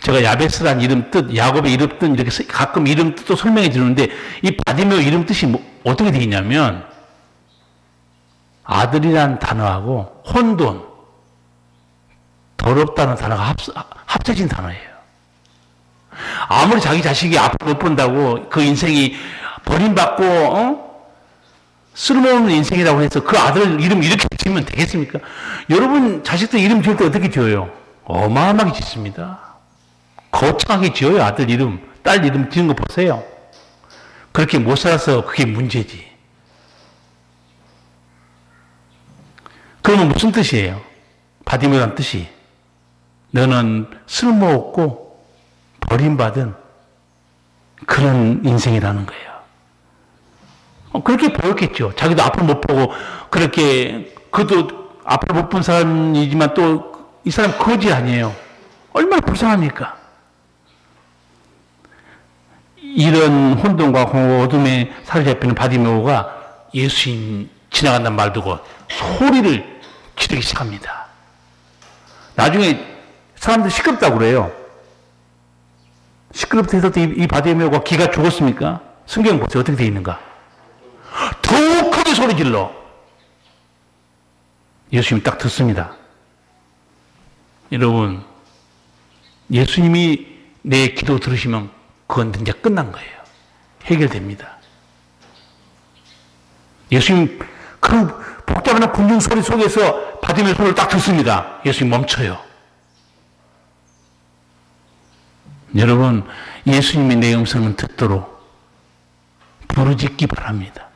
제가 야베스란 이름 뜻, 야곱의 이름 뜻, 이렇게 가끔 이름 뜻도 설명해 주는데, 이 바디메오 이름 뜻이 어떻게 되어 있냐면, 아들이란 단어하고 혼돈, 더럽다는 단어가 합쳐진 단어예요. 아무리 자기 자식이 앞을 못 본다고 그 인생이 버림받고, 쓸모없는 인생이라고 해서 그 아들 이름 이렇게 지으면 되겠습니까? 여러분 자식들 이름 지을 때 어떻게 지어요? 어마어마하게 짓습니다. 거창하게 지어요. 아들 이름, 딸 이름 지은 거 보세요. 그렇게 못 살아서 그게 문제지. 그러면 무슨 뜻이에요? 바디메오란 뜻이 너는 쓸모없고 버림받은 그런 인생이라는 거예요. 그렇게 보였겠죠. 자기도 앞을 못 보고 그렇게, 그도 앞을 못 본 사람이지만 또 이 사람 거지 아니에요. 얼마나 불쌍합니까? 이런 혼돈과 공허 어둠에 사로잡히는 바디메오가 예수님 지나간다는 말 듣고 소리를 지르기 시작합니다. 나중에 사람들 시끄럽다고 그래요. 시끄럽다 해서 이 바디메오가 기가 죽었습니까? 성경 보세요. 어떻게 되어 있는가? 더 크게 소리 질러. 예수님이 딱 듣습니다. 여러분, 예수님이 내 기도 들으시면 그건 이제 끝난 거예요. 해결됩니다. 예수님 그 복잡한 군중 소리 속에서 바디메오 소리를 딱 듣습니다. 예수님 멈춰요. 여러분, 예수님이 내 음성은 듣도록 부르짖기 바랍니다.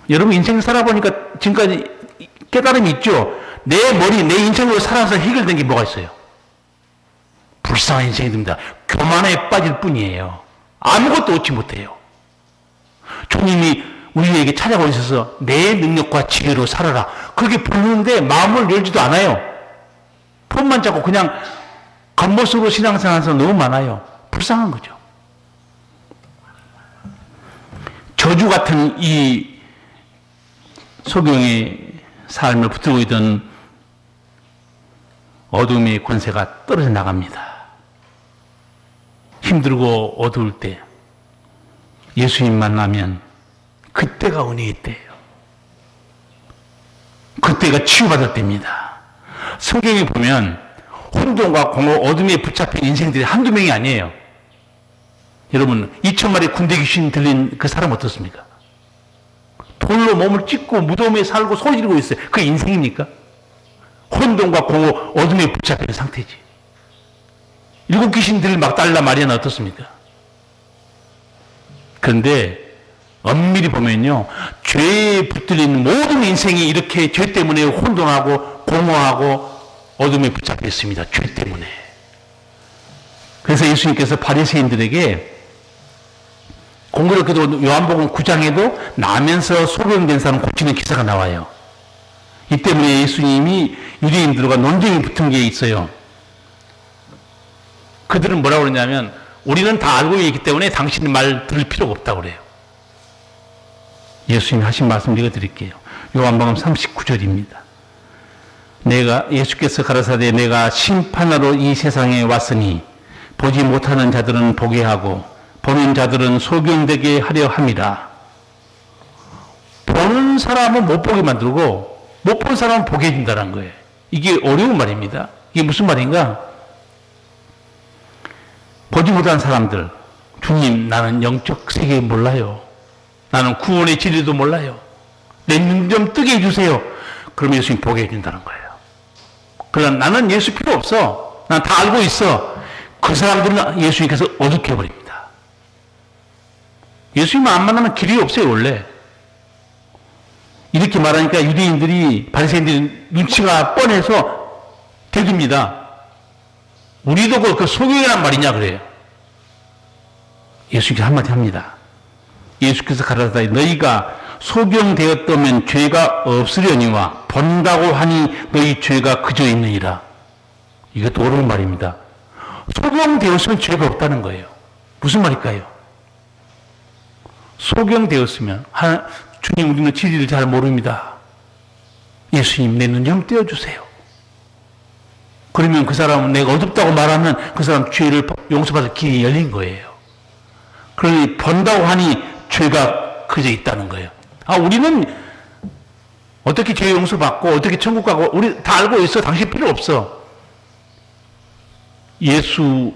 여러분 인생 살아보니까 지금까지 깨달음이 있죠? 내 인생으로 살아서 해결된 게 뭐가 있어요? 불쌍한 인생이 됩니다. 교만에 빠질 뿐이에요. 아무것도 얻지 못해요. 주님이 우리에게 찾아오고 있어서 내 능력과 지혜로 살아라. 그렇게 부르는데 마음을 열지도 않아요. 폰만 잡고 그냥 겉모습으로 신앙생활에서 너무 많아요. 불쌍한 거죠. 저주 같은 이 소경의 삶을 붙들고 있던 어둠의 권세가 떨어져 나갑니다. 힘들고 어두울 때 예수님 만나면 그때가 은혜의 때예요. 그때가 치유받을 때입니다. 성경에 보면 혼돈과 공허, 어둠에 붙잡힌 인생들이 한두 명이 아니에요. 여러분 2,000마리 군대 귀신 들린 그 사람 어떻습니까? 돌로 몸을 찢고 무덤에 살고 소리 지르고 있어요. 그게 인생입니까? 혼돈과 공허, 어둠에 붙잡힌 상태지. 7 귀신들을 막 달라 마리아는 어떻습니까? 그런데 엄밀히 보면요, 죄에 붙들린 모든 인생이 이렇게 죄 때문에 혼돈하고 공허하고 어둠에 붙잡혀 있습니다. 죄 때문에. 그래서 예수님께서 바리새인들에게 공교롭게도 요한복음 9장에도 나면서 소경된 사람 고치는 기사가 나와요. 이 때문에 예수님이 유대인들과 논쟁이 붙은 게 있어요. 그들은 뭐라고 그러냐면 우리는 다 알고 있기 때문에 당신 말 들을 필요가 없다고 그래요. 예수님이 하신 말씀 읽어드릴게요. 요한복음 39절입니다. 예수께서 가라사대 내가 심판하러 이 세상에 왔으니 보지 못하는 자들은 보게 하고 보는 자들은 소경되게 하려 함이라. 보는 사람은 못 보게 만들고 못 본 사람은 보게 해준다는 거예요. 이게 어려운 말입니다. 이게 무슨 말인가? 보지 못한 사람들, 주님 나는 영적 세계 몰라요. 나는 구원의 진리도 몰라요. 내 눈 좀 뜨게 해주세요. 그러면 예수님 보게 해준다는 거예요. 그러나 나는 예수 필요 없어. 난 다 알고 있어. 그 사람들은 예수님께서 어둡게 해버립니다. 예수님 안 만나면 길이 없어요, 원래. 이렇게 말하니까 유대인들이, 바리새인들이 눈치가 뻔해서 대듭니다. 우리도 그 소경이란 말이냐 그래요. 예수님께서 한마디 합니다. 예수께서 가라사대 너희가 소경되었다면 죄가 없으려니와 본다고 하니 너희 죄가 그저 있느니라. 이것도 옳은 말입니다. 소경되었으면 죄가 없다는 거예요. 무슨 말일까요? 소경되었으면 주님 우리는 진리를 잘 모릅니다. 예수님 내 눈 좀 떼어주세요. 그러면 그 사람은 내가 어둡다고 말하면 그 사람 죄를 용서받을 길이 열린 거예요. 그러니 본다고 하니 죄가 그저 있다는 거예요. 우리는 어떻게 죄 용서받고 어떻게 천국 가고 우리 다 알고 있어. 당신 필요 없어. 예수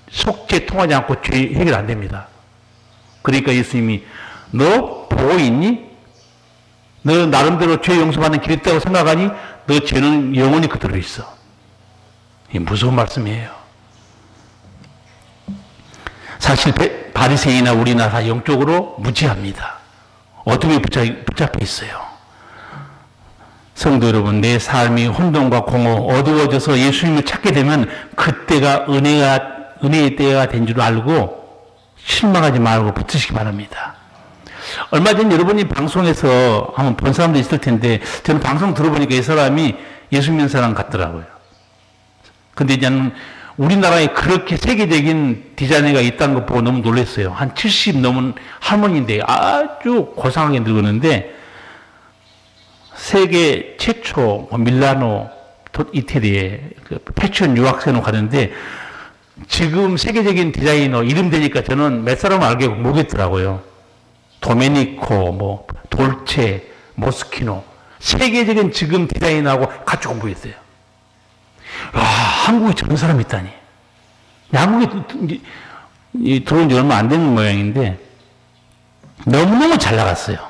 속죄 통하지 않고 죄 해결 안 됩니다. 그러니까 예수님이 너 보고 있니? 너 나름대로 죄 용서받는 길이 있다고 생각하니? 너 죄는 영원히 그대로 있어. 이 무서운 말씀이에요. 사실 바리새인이나 우리나 다 영적으로 무지합니다. 어둠에 붙잡혀 있어요. 성도 여러분, 내 삶이 혼돈과 공허, 어두워져서 예수님을 찾게 되면 그때가 은혜의 때가 된 줄 알고 실망하지 말고 붙으시기 바랍니다. 얼마 전 여러분이 방송에서 한번 본 사람도 있을 텐데 저는 방송 들어보니까 이 사람이 예수 믿는 사람 같더라고요. 근데 이제는 우리나라에 그렇게 세계적인 디자이너가 있다는 거 보고 너무 놀랐어요. 한 70 넘은 할머니인데 아주 고상하게 늙었는데 세계 최초 밀라노 이태리에 그 패션 유학생으로 가는데 지금 세계적인 디자이너 이름 되니까 저는 몇 사람 알게 모르겠더라고요. 도메니코, 돌체, 모스키노 세계적인 지금 디자이너하고 같이 공부했어요. 와, 한국에 저런 사람이 있다니. 한국에 들어온 지 얼마 안 되는 모양인데 너무너무 잘 나갔어요.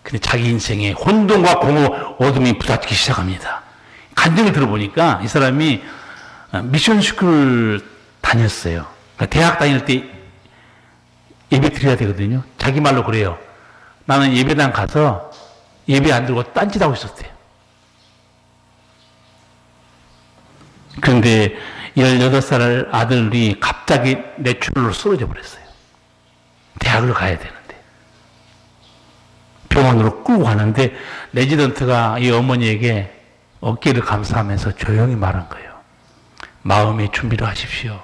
근데 자기 인생에 혼돈과 공허, 어둠이 부닥치기 시작합니다. 간증을 들어보니까 이 사람이 미션 스쿨을 다녔어요. 그러니까 대학 다닐 때 예배 드려야 되거든요. 자기 말로 그래요. 나는 예배당 가서 예배 안 들고 딴짓하고 있었대요. 그런데 18살 아들이 갑자기 뇌출혈로 쓰러져 버렸어요. 대학을 가야 되는데. 병원으로 끌고 가는데 레지던트가 이 어머니에게 어깨를 감싸면서 조용히 말한 거예요. 마음의 준비를 하십시오.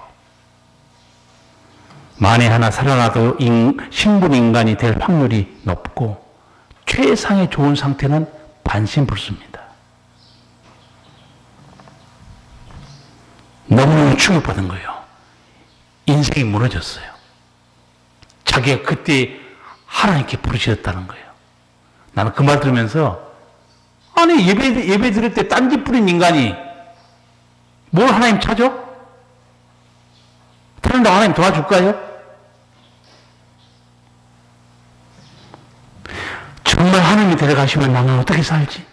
만에 하나 살아나도 신분인간이 될 확률이 높고 최상의 좋은 상태는 반신불수입니다. 너무너무 충격받은 거예요. 인생이 무너졌어요. 자기가 그때 하나님께 부르짖었다는 거예요. 나는 그 말 들으면서 아니 예배 드릴 때 딴짓 부린 인간이 뭘 하나님 찾아? 그런다고 하나님 도와줄까요? 정말 하나님이 데려가시면 나는 어떻게 살지?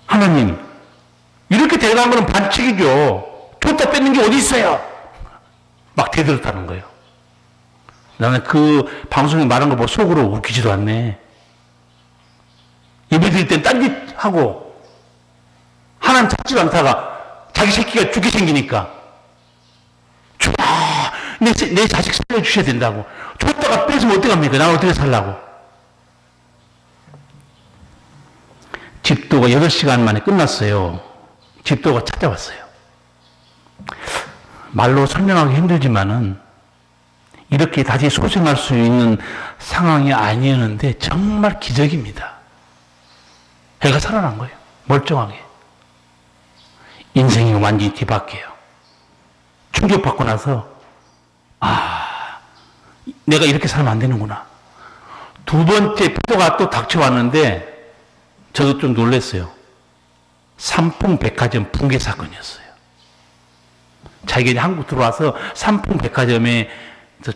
하나님 이렇게 데려간 거는 반칙이죠. 줬다 뺏는 게 어디 있어요? 막 대들었다는 거예요. 나는 그 방송에 말한 거 보고 속으로 웃기지도 않네. 예배 드릴 땐 딴짓하고 하나님 찾지도 않다가 자기 새끼가 죽게 생기니까 내 자식 살려주셔야 된다고. 줬다가 뺏으면 어떡합니까? 나는 어떻게 살라고. 집도가 8시간 만에 끝났어요. 집도가 찾아왔어요. 말로 설명하기 힘들지만은 이렇게 다시 소생할 수 있는 상황이 아니었는데 정말 기적입니다. 애가 살아난 거예요. 멀쩡하게. 인생이 완전히 뒤바뀌어요. 충격받고 나서 내가 이렇게 살면 안 되는구나. 두 번째 포도가 또 닥쳐왔는데 저도 좀 놀랐어요. 삼풍백화점 붕괴 사건이었어요. 자기가 이제 한국 들어와서 삼풍백화점에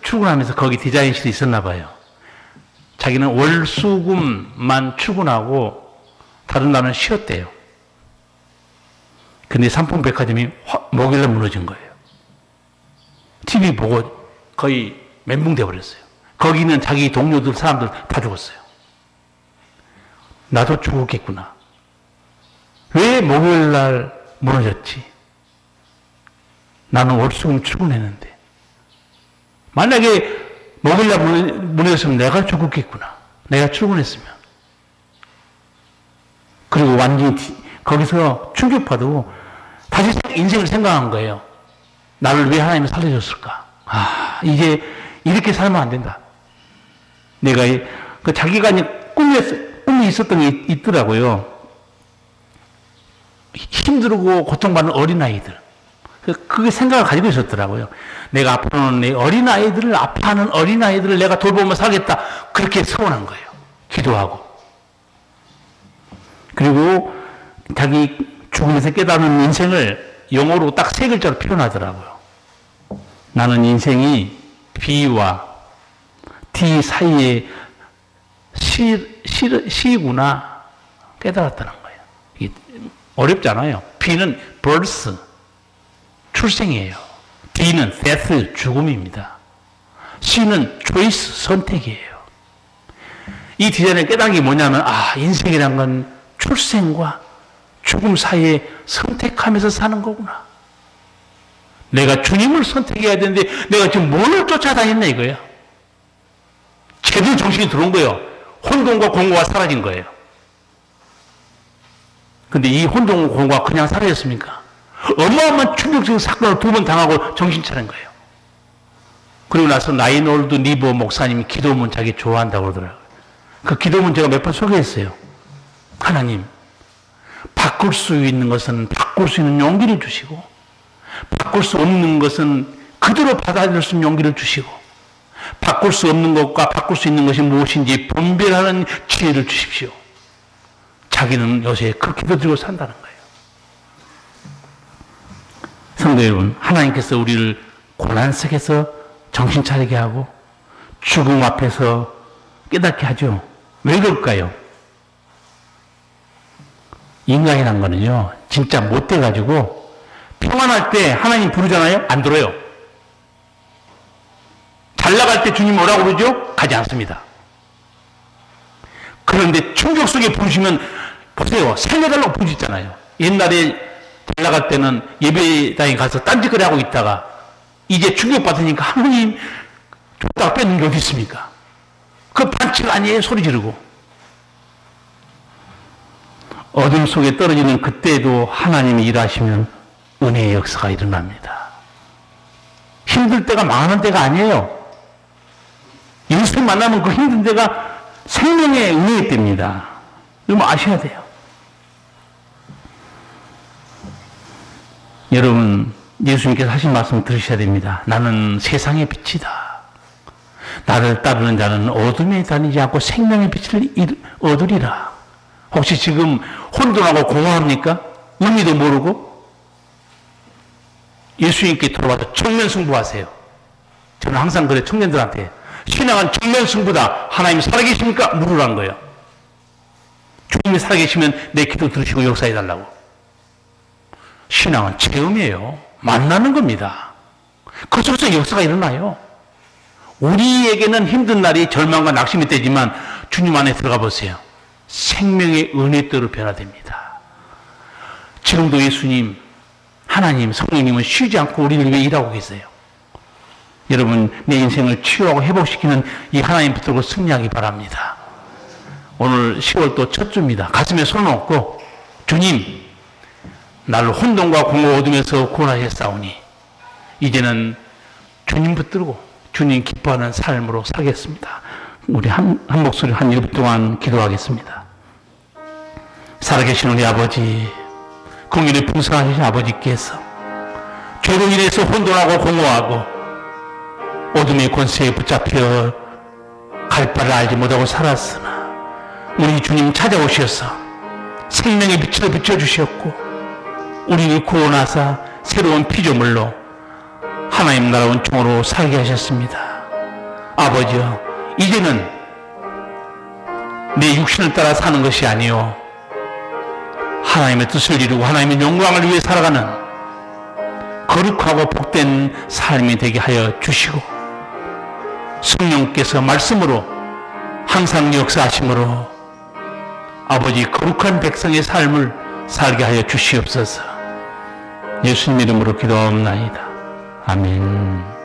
출근하면서 거기 디자인실이 있었나 봐요. 자기는 월수금만 출근하고 다른 날은 쉬었대요. 근데 삼풍백화점이 목요일날 무너진 거예요. TV 보고 거의 멘붕돼 버렸어요. 거기 있는 자기 동료들, 사람들 다 죽었어요. 나도 죽었겠구나. 왜 목요일날 무너졌지? 나는 월수금 출근했는데. 만약에 목요일날 무너졌으면 내가 죽었겠구나. 내가 출근했으면. 그리고 완전히 거기서 충격받고 다시 인생을 생각한 거예요. 나를 왜 하나님이 살려줬을까? 이제 이렇게 살면 안 된다. 내가 자기가 꿈이 있었던 게 있더라고요. 힘들고 고통받는 어린아이들. 그게 생각을 가지고 있었더라고요. 내가 앞으로는 내 어린아이들을, 아파하는 어린아이들을 내가 돌보며 살겠다. 그렇게 소원한 거예요. 기도하고. 그리고 자기 죽으면서 깨닫는 인생을 영어로 딱 3글자로 표현하더라고요. 나는 인생이 B와 D 사이에 C구나 깨달았다는 거예요. 이게 어렵잖아요. B는 birth, 출생이에요. D는 death, 죽음입니다. C는 choice, 선택이에요. 이 디자인의 깨달은 게 뭐냐면, 인생이란 건 출생과 죽음 사이에 선택하면서 사는 거구나. 내가 주님을 선택해야 되는데 내가 지금 뭘 쫓아다녔나 이거야. 제대로 정신이 들어온 거예요. 혼돈과 공고가 사라진 거예요. 근데 이 혼돈과 공고가 그냥 사라졌습니까? 어마어마한 충격적인 사건을 2번 당하고 정신 차린 거예요. 그리고 나서 라이놀드 니버 목사님이 기도문 자기 좋아한다고 그러더라고요. 그 기도문 제가 몇 번 소개했어요. 하나님, 바꿀 수 있는 것은 바꿀 수 있는 용기를 주시고, 바꿀 수 없는 것은 그대로 받아들일 수 있는 용기를 주시고, 바꿀 수 없는 것과 바꿀 수 있는 것이 무엇인지 분별하는 지혜를 주십시오. 자기는 요새 그 기도 드리고 산다는 거예요. 성도 여러분, 하나님께서 우리를 고난 속에서 정신 차리게 하고 죽음 앞에서 깨닫게 하죠. 왜 그럴까요? 인간이란 거는요, 진짜 못돼가지고 평안할 때 하나님 부르잖아요? 안 들어요. 잘 나갈 때 주님 뭐라고 부르죠? 가지 않습니다. 그런데 충격 속에 부르시면 보세요. 살려달라고 부르셨잖아요. 옛날에 잘 나갈 때는 예배당에 가서 딴짓거리 하고 있다가 이제 충격받으니까 하나님 줬다가 뺏는 게 어디 있습니까? 그 반칙 아니에요? 소리 지르고. 어둠 속에 떨어지는 그때도 하나님이 일하시면 은혜의 역사가 일어납니다. 힘들 때가 망하는 때가 아니에요. 예수 만나면 그 힘든 때가 생명의 은혜의 때입니다. 이거 아셔야 돼요. 여러분, 예수님께서 하신 말씀 들으셔야 됩니다. 나는 세상의 빛이다. 나를 따르는 자는 어둠에 다니지 않고 생명의 빛을 얻으리라. 혹시 지금 혼돈하고 공허합니까? 의미도 모르고? 예수님께 돌아와서 정면승부하세요. 저는 항상 그래, 청년들한테. 신앙은 정면승부다. 하나님 살아계십니까? 물으라는 거예요. 주님이 살아계시면 내 기도 들으시고 역사해달라고. 신앙은 체험이에요. 만나는 겁니다. 그 속에서 역사가 일어나요. 우리에게는 힘든 날이 절망과 낙심이 되지만 주님 안에 들어가 보세요. 생명의 은혜대로 변화됩니다. 지금도 예수님, 하나님, 성령님은 쉬지 않고 우리를 위해 일하고 계세요. 여러분, 내 인생을 치유하고 회복시키는 이 하나님 붙들고 승리하기 바랍니다. 오늘 10월 또 첫 주입니다. 가슴에 손을 얹고 주님, 나를 혼돈과 공허 어둠에서 구원하셨사오니 이제는 주님 붙들고 주님 기뻐하는 삶으로 살겠습니다. 우리 한 목소리 한 1분 동안 기도하겠습니다. 살아계신 우리 아버지, 공연에 풍성하신 아버지께서 죄로 인해서 혼돈하고 공허하고 어둠의 권세에 붙잡혀 갈 바를 알지 못하고 살았으나 우리 주님 찾아오셔서 생명의 빛으로 비춰주셨고 우리를 구원하사 새로운 피조물로 하나님 나라 원총으로 살게 하셨습니다. 아버지여, 이제는 내 육신을 따라 사는 것이 아니요 하나님의 뜻을 이루고 하나님의 영광을 위해 살아가는 거룩하고 복된 삶이 되게 하여 주시고, 성령께서 말씀으로 항상 역사하심으로 아버지 거룩한 백성의 삶을 살게 하여 주시옵소서. 예수님 이름으로 기도하옵나이다. 아멘.